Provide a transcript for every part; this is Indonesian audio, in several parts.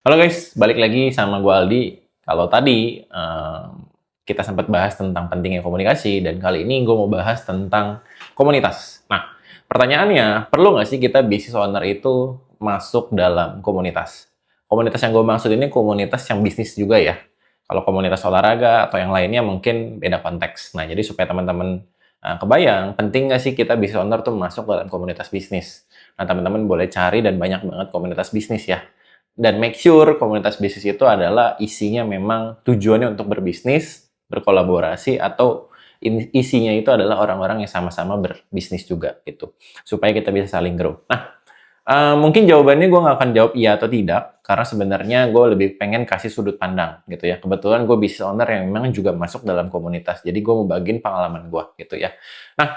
Halo guys, balik lagi sama gue Aldi. Kalau tadi kita sempat bahas tentang pentingnya komunikasi, dan kali ini gue mau bahas tentang komunitas. Nah, pertanyaannya, perlu nggak sih kita business owner itu masuk dalam komunitas? Komunitas yang gue maksud ini komunitas yang bisnis juga ya. Kalau komunitas olahraga atau yang lainnya mungkin beda konteks. Nah, jadi supaya teman-teman kebayang, penting nggak sih kita business owner tuh masuk dalam komunitas bisnis? Nah, teman-teman boleh cari dan banyak banget komunitas bisnis ya, dan make sure komunitas bisnis itu adalah isinya memang tujuannya untuk berbisnis, berkolaborasi, atau isinya itu adalah orang-orang yang sama-sama berbisnis juga gitu. Supaya kita bisa saling grow. Nah, mungkin jawabannya gue nggak akan jawab iya atau tidak, karena sebenarnya gue lebih pengen kasih sudut pandang gitu ya. Kebetulan gue business owner yang memang juga masuk dalam komunitas, jadi gue mau bagiin pengalaman gue gitu ya. Nah,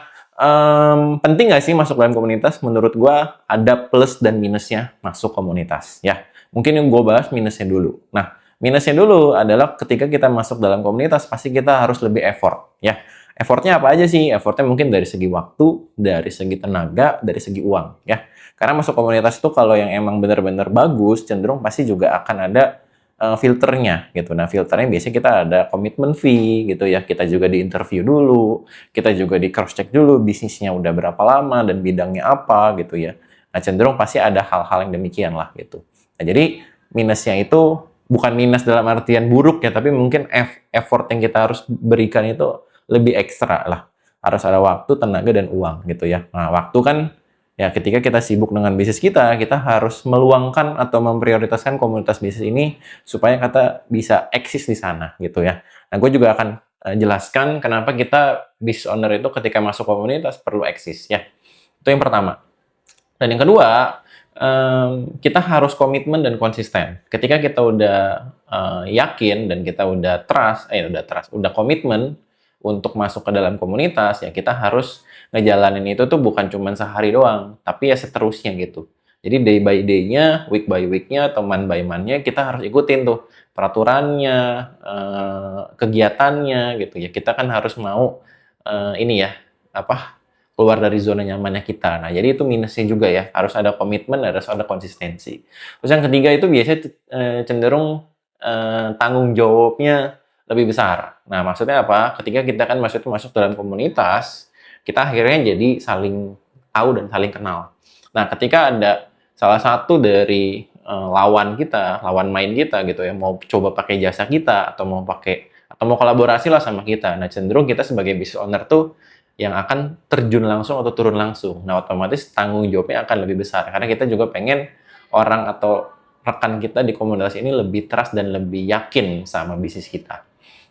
penting nggak sih masuk dalam komunitas? Menurut gue ada plus dan minusnya masuk komunitas ya. Mungkin yang gue bahas minusnya dulu. Nah, minusnya dulu adalah ketika kita masuk dalam komunitas, pasti kita harus lebih effort ya. Effortnya apa aja sih? Effortnya mungkin dari segi waktu, dari segi tenaga, dari segi uang ya. Karena masuk komunitas itu kalau yang emang benar-benar bagus, cenderung pasti juga akan ada filternya gitu. Nah, filternya biasanya kita ada komitmen fee gitu ya. Kita juga di interview dulu, kita juga di cross check dulu bisnisnya udah berapa lama dan bidangnya apa gitu ya. Nah, cenderung pasti ada hal-hal yang demikian lah gitu. Nah, jadi minusnya itu bukan minus dalam artian buruk ya, tapi mungkin effort yang kita harus berikan itu lebih ekstra lah. Harus ada waktu, tenaga, dan uang gitu ya. Nah, waktu kan ya ketika kita sibuk dengan bisnis kita harus meluangkan atau memprioritaskan komunitas bisnis ini supaya kita bisa eksis di sana gitu ya. Nah, gue juga akan jelaskan kenapa kita business owner itu ketika masuk komunitas perlu eksis ya. Itu yang pertama. Dan yang kedua, kita harus komitmen dan konsisten. Ketika kita udah yakin dan kita udah komitmen untuk masuk ke dalam komunitas, ya kita harus ngejalanin itu tuh bukan cuma sehari doang, tapi ya seterusnya gitu. Jadi day by day-nya, week by week-nya, atau month by month-nya kita harus ikutin tuh peraturannya, kegiatannya gitu ya. Kita kan harus mau ini ya, apa, keluar dari zona nyamannya kita. Nah, jadi itu minusnya juga ya, harus ada komitmen, harus ada konsistensi. Terus yang ketiga itu biasanya cenderung tanggung jawabnya lebih besar. Nah, maksudnya apa? Ketika kita kan maksudnya masuk dalam komunitas, kita akhirnya jadi saling tahu dan saling kenal. Nah, ketika ada salah satu dari lawan kita, lawan main kita gitu ya, mau coba pakai jasa kita atau mau kolaborasi lah sama kita. Nah, cenderung kita sebagai business owner tuh yang akan terjun langsung atau turun langsung. Nah, otomatis tanggung jawabnya akan lebih besar karena kita juga pengen orang atau rekan kita di komunitas ini lebih trust dan lebih yakin sama bisnis kita.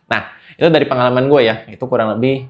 Nah, itu dari pengalaman gue ya. Itu kurang lebih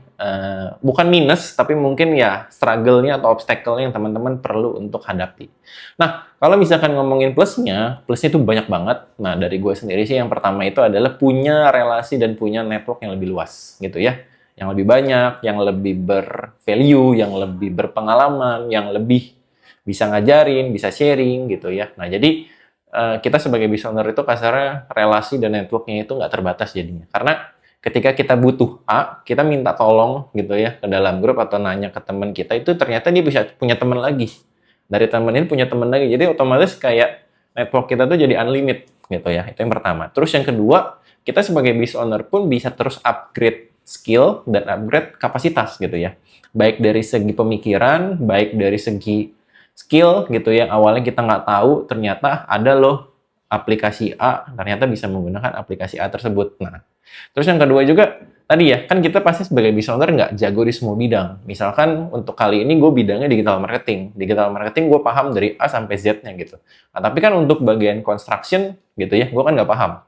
bukan minus, tapi mungkin ya struggle-nya atau obstacle-nya yang teman-teman perlu untuk hadapi. Nah, kalau misalkan ngomongin plusnya itu banyak banget. Nah, dari gue sendiri sih yang pertama itu adalah punya relasi dan punya network yang lebih luas gitu ya. Yang lebih banyak, yang lebih bervalue, yang lebih berpengalaman, yang lebih bisa ngajarin, bisa sharing gitu ya. Nah, jadi kita sebagai business owner itu kasarnya relasi dan networknya itu nggak terbatas jadinya. Karena ketika kita butuh A, kita minta tolong gitu ya ke dalam grup atau nanya ke teman kita, itu ternyata dia bisa punya teman lagi. Dari teman ini punya teman lagi. Jadi otomatis kayak network kita tuh jadi unlimited gitu ya. Itu yang pertama. Terus yang kedua, kita sebagai business owner pun bisa terus upgrade skill dan upgrade kapasitas gitu ya. Baik dari segi pemikiran, baik dari segi skill gitu yang awalnya kita nggak tahu, ternyata ada loh aplikasi A, ternyata bisa menggunakan aplikasi A tersebut. Nah, terus yang kedua juga, tadi ya, kan kita pasti sebagai business owner nggak jago di semua bidang. Misalkan untuk kali ini gue bidangnya digital marketing. Digital marketing gue paham dari A sampai Z-nya gitu. Nah, tapi kan untuk bagian construction gitu ya, gue kan nggak paham.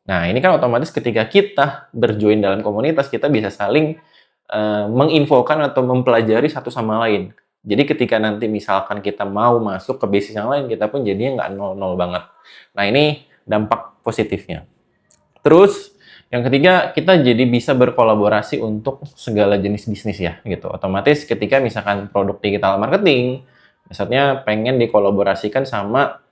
Nah, ini kan otomatis ketika kita berjoin dalam komunitas, kita bisa saling menginfokan atau mempelajari satu sama lain. Jadi ketika nanti misalkan kita mau masuk ke bisnis yang lain, kita pun jadinya nggak nol-nol banget. Nah, ini dampak positifnya. Terus, yang ketiga, kita jadi bisa berkolaborasi untuk segala jenis bisnis ya, gitu. Otomatis ketika misalkan produk digital marketing, misalnya pengen dikolaborasikan sama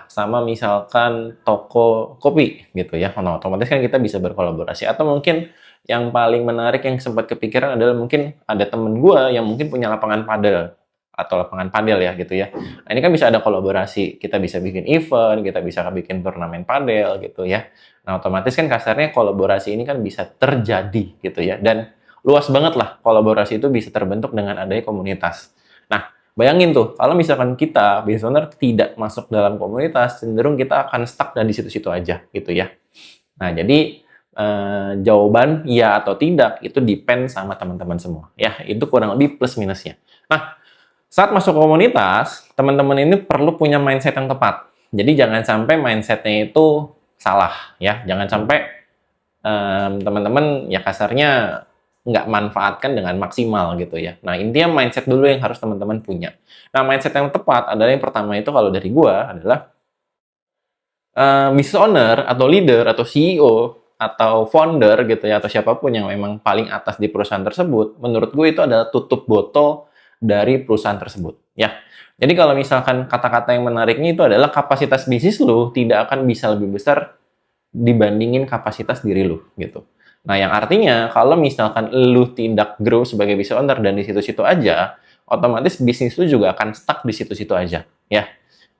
sama misalkan toko kopi gitu ya. Nah, otomatis kan kita bisa berkolaborasi. Atau mungkin yang paling menarik yang sempat kepikiran adalah mungkin ada temen gue yang mungkin punya lapangan padel. atau lapangan padel ya gitu ya. Nah, ini kan bisa ada kolaborasi. Kita bisa bikin event, kita bisa bikin turnamen padel gitu ya. Nah, otomatis kan kasarnya kolaborasi ini kan bisa terjadi gitu ya. Dan luas banget lah kolaborasi itu bisa terbentuk dengan adanya komunitas. Nah, bayangin tuh, kalau misalkan kita, business owner, tidak masuk dalam komunitas, cenderung kita akan stuck dan di situ-situ aja gitu ya. Nah, jadi jawaban ya atau tidak itu depend sama teman-teman semua. Ya, itu kurang lebih plus minusnya. Nah, saat masuk komunitas, teman-teman ini perlu punya mindset yang tepat. Jadi jangan sampai mindsetnya itu salah, ya. Jangan sampai teman-teman ya kasarnya nggak manfaatkan dengan maksimal gitu ya. Nah, intinya mindset dulu yang harus teman-teman punya. Nah, mindset yang tepat adalah yang pertama itu kalau dari gua adalah business owner atau leader atau CEO atau founder gitu ya atau siapapun yang memang paling atas di perusahaan tersebut, menurut gue itu adalah tutup botol dari perusahaan tersebut ya. Jadi kalau misalkan kata-kata yang menariknya itu adalah kapasitas bisnis lu tidak akan bisa lebih besar dibandingin kapasitas diri lu gitu. Nah, yang artinya kalau misalkan lu tidak grow sebagai business owner dan di situ-situ aja, otomatis bisnis lu juga akan stuck di situ-situ aja ya.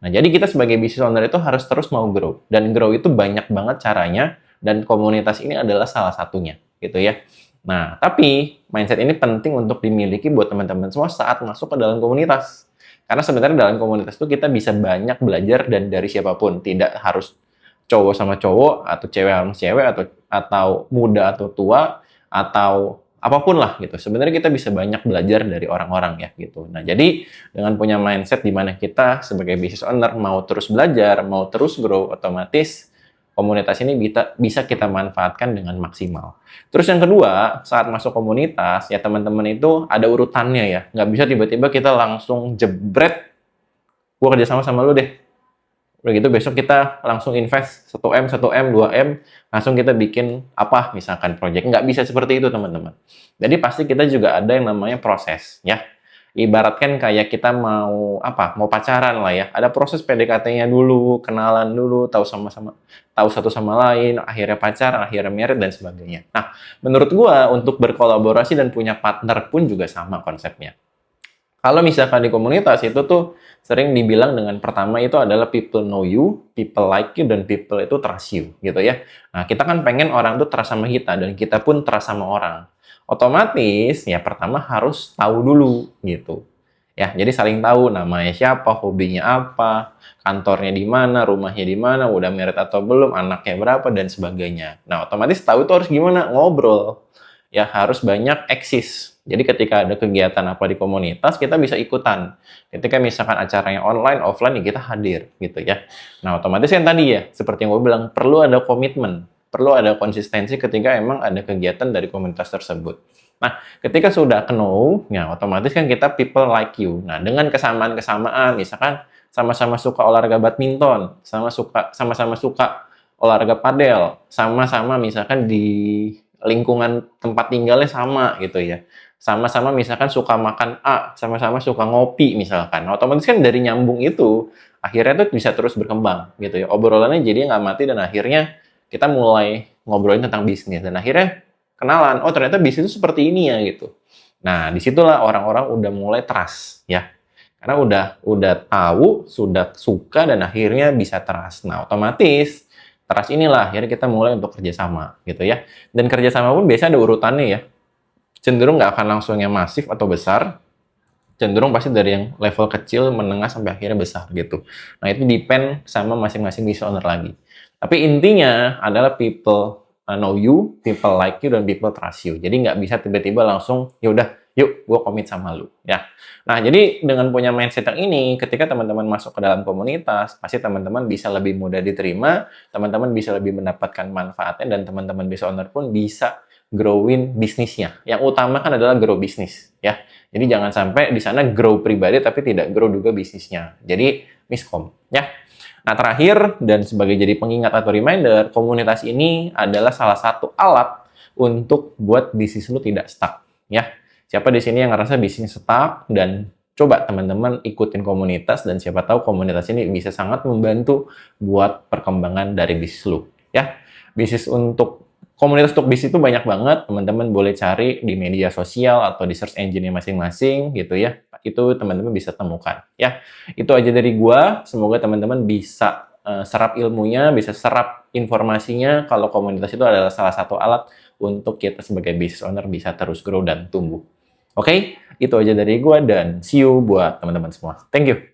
Nah, jadi kita sebagai business owner itu harus terus mau grow. Dan grow itu banyak banget caranya, dan komunitas ini adalah salah satunya, gitu ya. Nah, tapi mindset ini penting untuk dimiliki buat teman-teman semua saat masuk ke dalam komunitas. Karena sebenarnya dalam komunitas itu kita bisa banyak belajar dan dari siapapun. Tidak harus cowok sama cowok, atau cewek sama cewek, atau muda atau tua, atau apapun lah gitu. Sebenarnya kita bisa banyak belajar dari orang-orang ya gitu. Nah, jadi dengan punya mindset di mana kita sebagai business owner mau terus belajar, mau terus grow, otomatis komunitas ini bisa kita manfaatkan dengan maksimal. Terus yang kedua, saat masuk komunitas, ya teman-teman itu ada urutannya ya. Nggak bisa tiba-tiba kita langsung jebret, gua kerjasama sama lu deh. Udah gitu besok kita langsung invest 1M, 1M, 2M, langsung kita bikin apa misalkan project. Nggak bisa seperti itu teman-teman. Jadi pasti kita juga ada yang namanya proses ya. Ibaratkan kayak kita mau apa? Mau pacaran lah ya. Ada proses PDKT-nya dulu, kenalan dulu, tahu sama-sama, tahu satu sama lain, akhirnya pacaran, akhirnya married dan sebagainya. Nah, menurut gua untuk berkolaborasi dan punya partner pun juga sama konsepnya. Kalau misalkan di komunitas itu tuh sering dibilang dengan pertama itu adalah people know you, people like you, dan people itu trust you, gitu ya. Nah, kita kan pengen orang tuh trust sama kita, dan kita pun trust sama orang. Otomatis, ya pertama harus tahu dulu, gitu. Ya, jadi saling tahu namanya siapa, hobinya apa, kantornya di mana, rumahnya di mana, udah married atau belum, anaknya berapa, dan sebagainya. Nah, otomatis tahu itu harus gimana? Ngobrol. Ya, harus banyak eksis. Jadi ketika ada kegiatan apa di komunitas, kita bisa ikutan. Ketika misalkan acaranya online, offline, ya kita hadir, gitu ya. Nah, otomatis yang tadi ya, seperti yang gue bilang, perlu ada komitmen, perlu ada konsistensi ketika emang ada kegiatan dari komunitas tersebut. Nah, ketika sudah know, ya otomatis kan kita people like you. Nah, dengan kesamaan-kesamaan, misalkan sama-sama suka olahraga badminton, sama-sama suka olahraga padel, sama-sama misalkan di lingkungan tempat tinggalnya sama gitu ya. Sama-sama misalkan suka makan A, sama-sama suka ngopi misalkan. Nah, otomatis kan dari nyambung itu, akhirnya tuh bisa terus berkembang gitu ya. Obrolannya jadi nggak mati dan akhirnya kita mulai ngobrolin tentang bisnis. Dan akhirnya kenalan, oh ternyata bisnis itu seperti ini ya gitu. Nah, disitulah orang-orang udah mulai trust ya. Karena udah tahu, sudah suka, dan akhirnya bisa trust. Nah, otomatis trust inilah akhirnya kita mulai untuk kerjasama gitu ya. Dan kerjasama pun biasanya ada urutannya ya. Cenderung nggak akan langsung yang masif atau besar, cenderung pasti dari yang level kecil, menengah, sampai akhirnya besar gitu. Nah, itu depend sama masing-masing business owner lagi. Tapi intinya adalah people know you, people like you, dan people trust you. Jadi nggak bisa tiba-tiba langsung, ya udah, yuk, gue komit sama lu. Ya. Nah, jadi dengan punya mindset yang ini, ketika teman-teman masuk ke dalam komunitas, pasti teman-teman bisa lebih mudah diterima, teman-teman bisa lebih mendapatkan manfaatnya, dan teman-teman business owner pun bisa growing bisnisnya. Yang utama kan adalah grow bisnis, ya. Jadi jangan sampai di sana grow pribadi tapi tidak grow juga bisnisnya. Jadi miskom, ya. Nah, terakhir dan sebagai jadi pengingat atau reminder, komunitas ini adalah salah satu alat untuk buat bisnis lu tidak stuck, ya. Siapa di sini yang ngerasa bisnis stuck, dan coba teman-teman ikutin komunitas, dan siapa tahu komunitas ini bisa sangat membantu buat perkembangan dari bisnis lu, ya. Bisnis untuk Komunitas untuk bisnis itu banyak banget, teman-teman boleh cari di media sosial atau di search engine masing-masing gitu ya. Itu teman-teman bisa temukan ya. Itu aja dari gua. Semoga teman-teman bisa serap ilmunya, bisa serap informasinya kalau komunitas itu adalah salah satu alat untuk kita sebagai business owner bisa terus grow dan tumbuh. Oke, itu aja dari gua dan see you buat teman-teman semua. Thank you.